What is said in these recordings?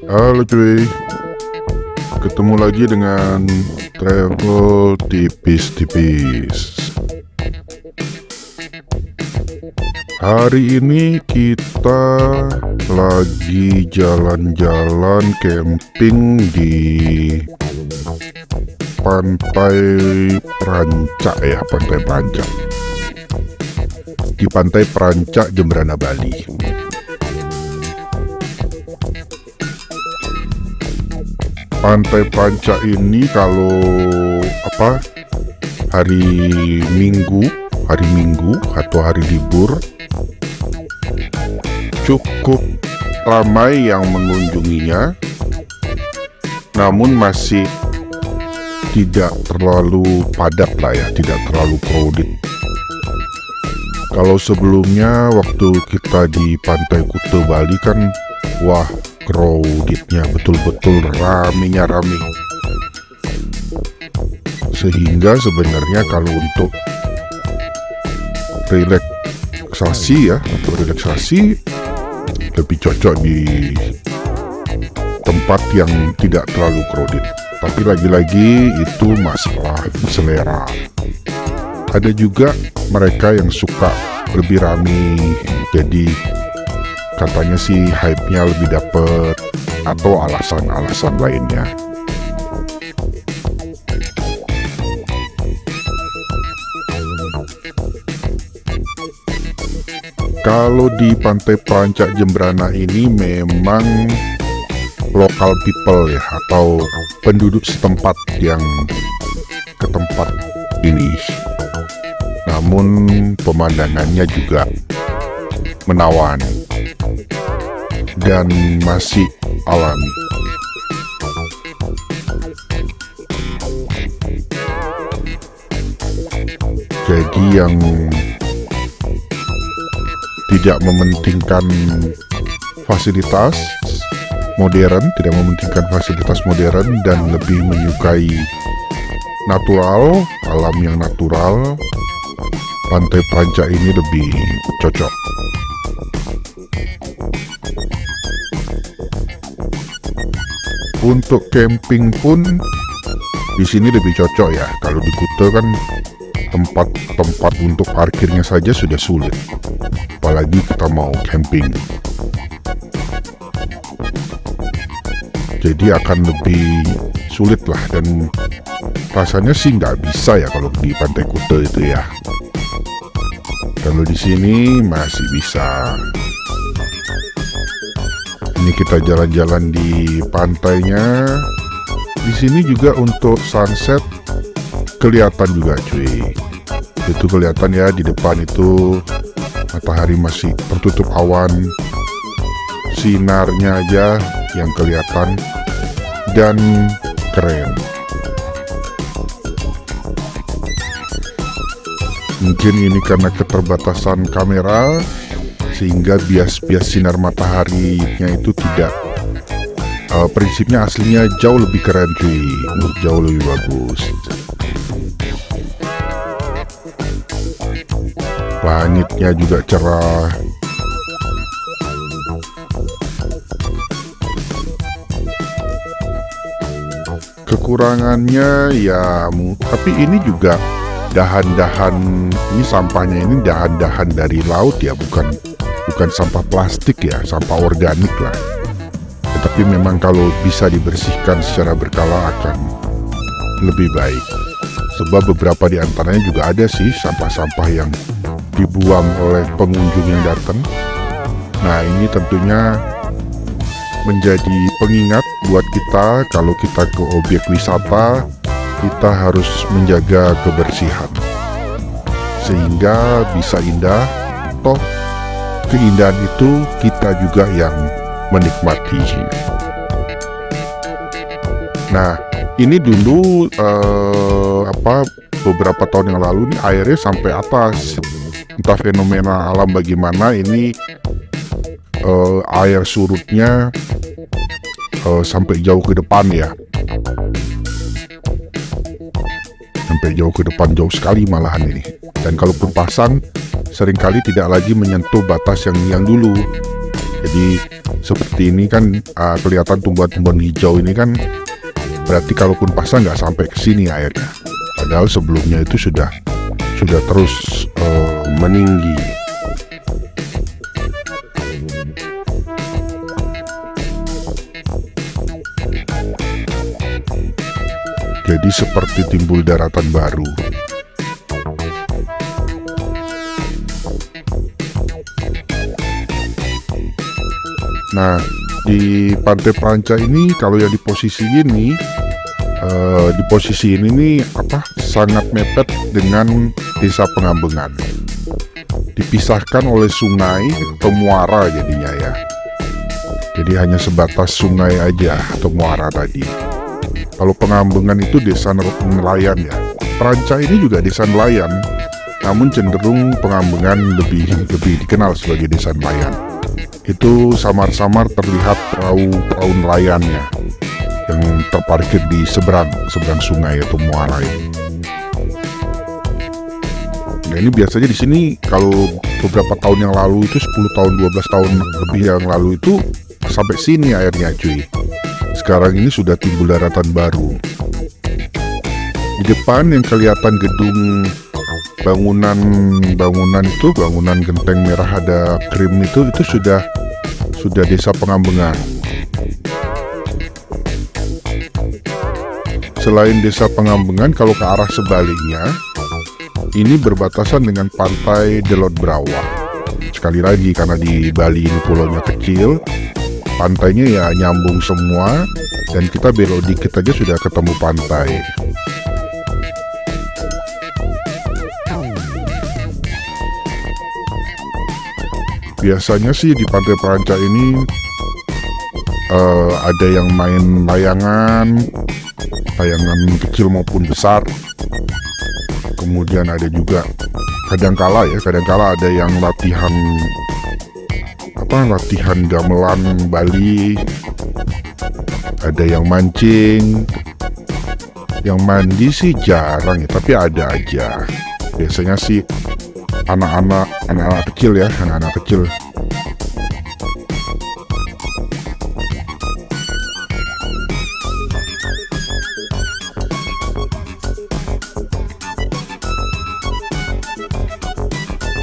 Halo cuy, ketemu lagi dengan travel tipis-tipis. Hari ini kita lagi jalan-jalan camping di Pantai Prancak ya, Pantai Prancak. Di Pantai Prancak, Jembrana, Bali. Pantai Prancak ini kalau hari Minggu atau hari libur cukup ramai yang mengunjunginya, namun masih tidak terlalu padat lah ya, tidak terlalu crowded. Kalau sebelumnya waktu kita di Pantai Kuta Bali kan, wah, crowdednya betul-betul rame. Sehingga sebenarnya kalau untuk relaksasi lebih cocok di tempat yang tidak terlalu crowded. Tapi lagi-lagi itu masalah selera. Ada juga mereka yang suka lebih rame, jadi katanya sih hype-nya lebih dapet, atau alasan-alasan lainnya. Kalau di Pantai Prancak Jembrana ini memang local people ya, atau penduduk setempat yang ke tempat ini. Namun pemandangannya juga menawan dan masih alami. Jadi yang tidak mementingkan fasilitas modern, dan lebih menyukai natural, alam yang natural, Pantai Prancak ini lebih cocok. Untuk camping pun di sini lebih cocok ya. Kalau di Kuta kan tempat untuk parkirnya saja sudah sulit, apalagi kita mau camping. Jadi akan lebih sulit lah, dan rasanya sih nggak bisa ya kalau di Pantai Kuta itu ya. Kalau di sini masih bisa. Ini kita jalan-jalan di pantainya. Di sini juga untuk sunset kelihatan juga cuy. Itu kelihatan ya, di depan itu matahari masih tertutup awan, sinarnya aja yang kelihatan dan keren. Mungkin ini karena keterbatasan kamera, sehingga bias sinar mataharinya itu tidak prinsipnya aslinya jauh lebih keren cuy, jauh lebih bagus. Langitnya juga cerah. Kekurangannya ya, tapi ini juga dahan-dahan, ini sampahnya ini dahan-dahan dari laut ya, bukan sampah plastik ya, sampah organik lah. Tetapi memang kalau bisa dibersihkan secara berkala akan lebih baik. Sebab beberapa di antaranya juga ada sih sampah-sampah yang dibuang oleh pengunjung yang datang. Nah, ini tentunya menjadi pengingat buat kita kalau kita ke objek wisata, kita harus menjaga kebersihan sehingga bisa indah. Toh keindahan itu kita juga yang menikmati. Nah, ini dulu beberapa tahun yang lalu nih airnya sampai atas. Entah fenomena alam bagaimana, ini air surutnya sampai jauh ke depan ya. sampai jauh ke depan, jauh sekali malahan ini. Dan kalaupun pasang, seringkali tidak lagi menyentuh batas yang dulu. Jadi seperti ini kan kelihatan tumbuhan-tumbuhan hijau ini kan, berarti kalaupun pasang nggak sampai ke sini airnya. Padahal sebelumnya itu sudah terus meninggi. Jadi seperti timbul daratan baru. Nah, di Pantai Panca ini kalau yang di posisi ini nih sangat mepet dengan Desa Pengambengan. Dipisahkan oleh sungai atau muara jadinya ya. Jadi hanya sebatas sungai aja atau muara tadi. Kalau Pengambengan itu desa nelayan ya. Panca ini juga desa nelayan, namun cenderung Pengambengan lebih dikenal sebagai desa nelayan. Itu samar-samar terlihat perahu nelayannya yang terparkir di seberang sungai atau muara ini. Nah, ini biasanya di sini kalau beberapa tahun yang lalu itu 10 tahun 12 tahun lebih yang lalu itu sampai sini airnya cuy. Sekarang ini sudah timbul daratan baru. Di depan yang kelihatan gedung bangunan genteng merah ada krim itu sudah Desa Pengambengan. Selain Desa Pengambengan, kalau ke arah sebaliknya ini berbatasan dengan Pantai Delot Brawa. Sekali lagi karena di Bali ini pulaunya kecil, pantainya ya nyambung semua, dan kita belok dikit aja sudah ketemu pantai. Biasanya sih di Pantai Panca ini ada yang main layangan kecil maupun besar. Kemudian ada juga kadangkala ada yang latihan gamelan Bali. Ada yang mancing. Yang mandi sih jarang ya, tapi ada aja. Biasanya sih anak-anak kecil ya, anak-anak kecil.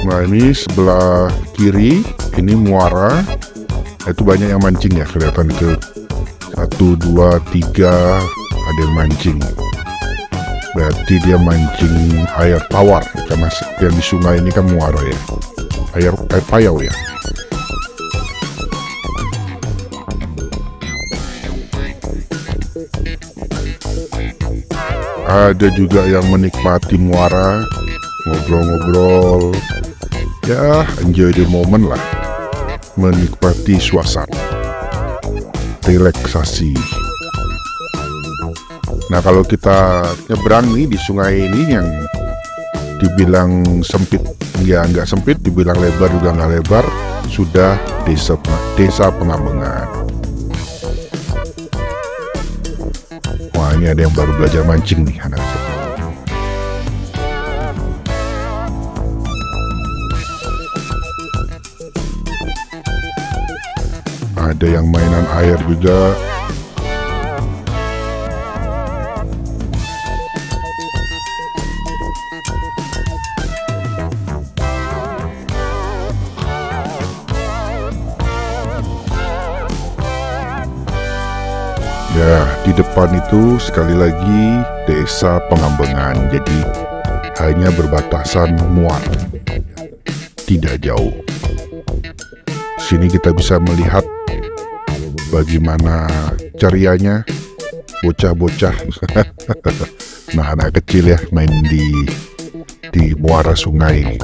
Nah, ini sebelah kiri ini muara, itu banyak yang mancing ya, kelihatan ke 1, 2, 3 ada yang mancing. Berarti dia mancing air tawar, karena yang di sungai ini kan muara ya, air payau ya. Ada juga yang menikmati muara, ngobrol-ngobrol, ya enjoy the moment lah, menikmati suasana, relaksasi. Nah, kalau kita nyebrang nih di sungai ini yang dibilang sempit, ya nggak sempit, dibilang lebar juga nggak lebar, sudah Desa Pengambengan. Wah, ini ada yang baru belajar mancing nih anak. Ada yang mainan air juga. Ya, di depan itu sekali lagi Desa Pengambengan. Jadi hanya berbatasan muara, tidak jauh. Sini kita bisa melihat bagaimana cerianya bocah-bocah, nah anak kecil ya, main di muara sungai.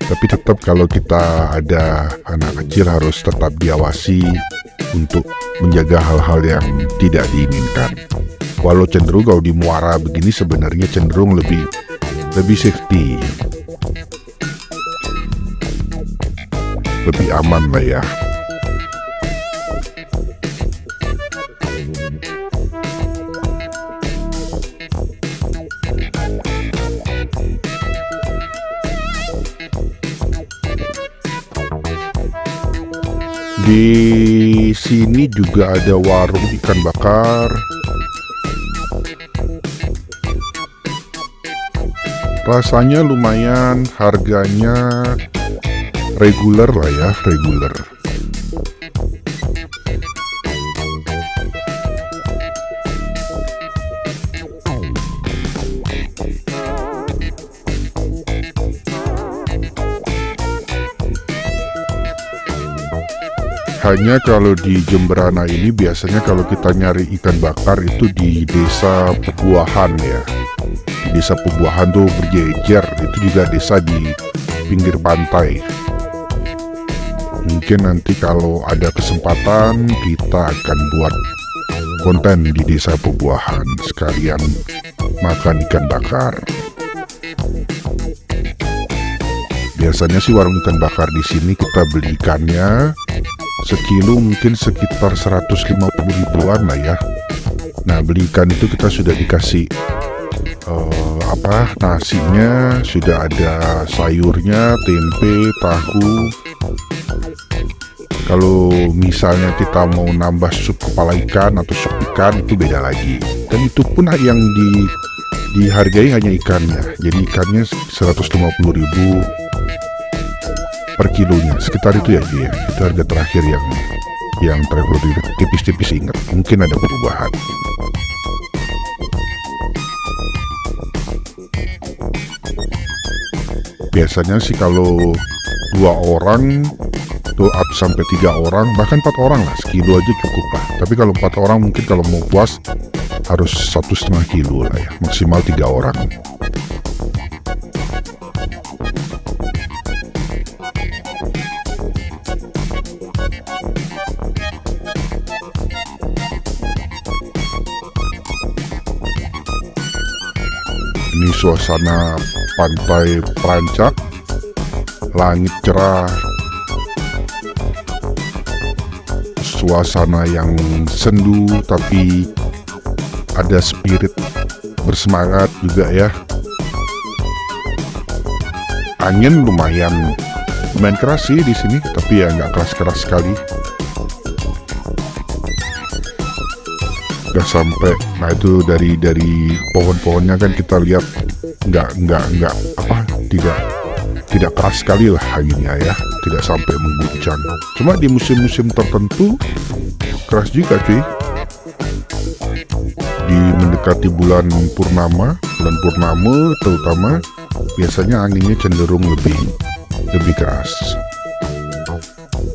Tapi tetap kalau kita ada anak kecil harus tetap diawasi untuk menjaga hal-hal yang tidak diinginkan. Walau cenderung kalau di muara begini sebenarnya cenderung lebih safety, lebih aman lah ya. Di sini juga ada warung ikan bakar. Rasanya lumayan, harganya reguler lah ya, reguler. Hanya kalau di Jemberana ini biasanya kalau kita nyari ikan bakar itu di desa Pebuahan ya. Di desa Pebuahan tuh berjejer, itu juga desa di pinggir pantai. Mungkin nanti kalau ada kesempatan kita akan buat konten di desa Pebuahan sekalian makan ikan bakar. Biasanya sih warung ikan bakar di sini kita beli ikannya sekilo mungkin sekitar 150 ribuan lah ya. Nah, beli ikan itu kita sudah dikasih nasinya, sudah ada sayurnya, tempe, tahu. Kalau misalnya kita mau nambah sup kepala ikan atau sup ikan itu beda lagi. Dan itu pun yang dihargai hanya ikannya. Jadi ikannya 150.000 per kilonya, sekitar itu ya dia. Itu harga terakhir yang travel tipis-tipis ingat. Mungkin ada perubahan. Biasanya sih kalau 2 orang tuh sampai 3 orang, bahkan 4 orang lah, sekilo aja cukup lah. Tapi kalau 4 orang mungkin kalau mau puas harus 1,5 kilo lah ya, maksimal 3 orang. Ini suasana pantai Prancak, langit cerah, suasana yang sendu tapi ada spirit bersemangat juga ya. Angin lumayan keras sih di sini, tapi ya nggak keras-keras sekali. Nggak sampai, nah itu dari pohon-pohonnya kan kita lihat tidak keras sekali lah anginnya ya, tidak sampai mengguncang. Cuma di musim-musim tertentu keras juga cuy. Di mendekati bulan purnama terutama biasanya anginnya cenderung lebih keras.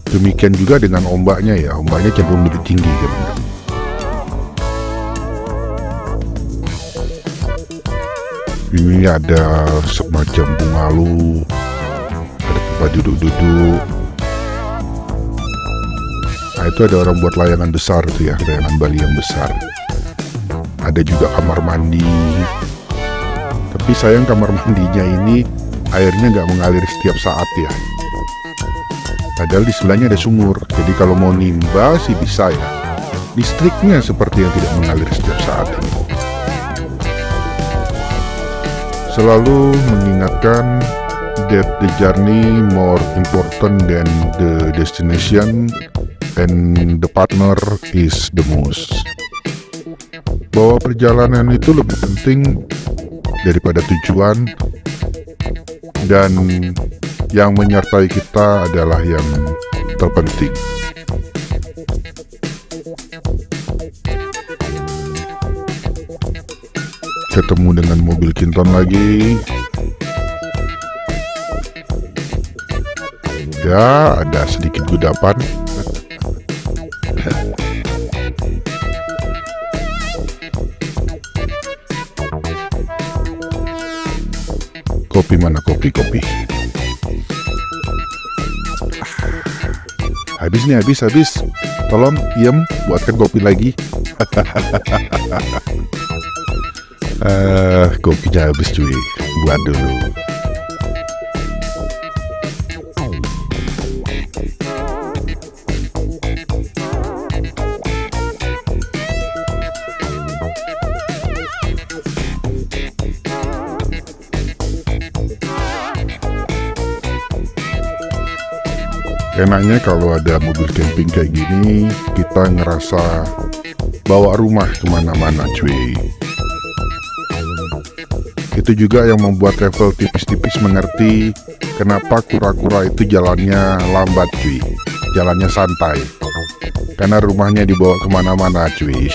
Demikian juga dengan ombaknya ya, ombaknya cenderung lebih tinggi kan. Ini ada semacam bungalu, ada tempat duduk-duduk. Nah itu ada orang buat layangan besar tuh ya, layangan Bali yang besar. Ada juga kamar mandi. Tapi sayang kamar mandinya ini airnya nggak mengalir setiap saat ya. Padahal di sebelahnya ada sumur, jadi kalau mau nimba sih bisa ya. Listriknya seperti yang tidak mengalir setiap saat ini. Selalu mengingatkan that the journey more important than the destination and the partner is the most. Bahwa perjalanan itu lebih penting daripada tujuan, dan yang menyertai kita adalah yang terpenting. Ketemu dengan mobil Kinton lagi. Ya, ada sedikit kudapan. Kopi mana kopi? Habis nih, habis. Tolong, diem, buatkan kopi lagi. Kopinya habis cuy, buat dulu. Enaknya kalau ada mobil camping kayak gini, kita ngerasa bawa rumah kemana-mana cuy. Itu juga yang membuat travel tipis-tipis mengerti kenapa kura-kura itu jalannya lambat cuy, jalannya santai. Karena rumahnya dibawa kemana-mana cuy.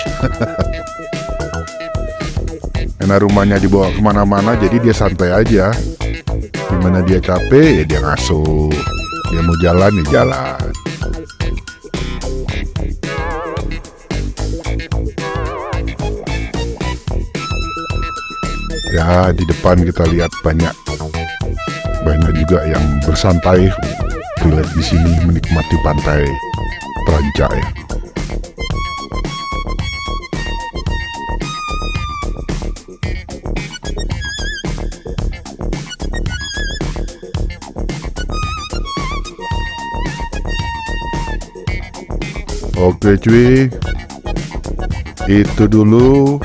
Karena rumahnya dibawa kemana-mana, jadi dia santai aja. Dimana dia capek, ya dia ngasuh. Dia mau jalan, ya jalan. Ya, di depan kita lihat banyak juga yang bersantai. Lihat di sini menikmati pantai Prancak ya. Oke cuy, itu dulu.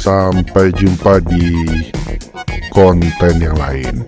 Sampai jumpa di konten yang lain.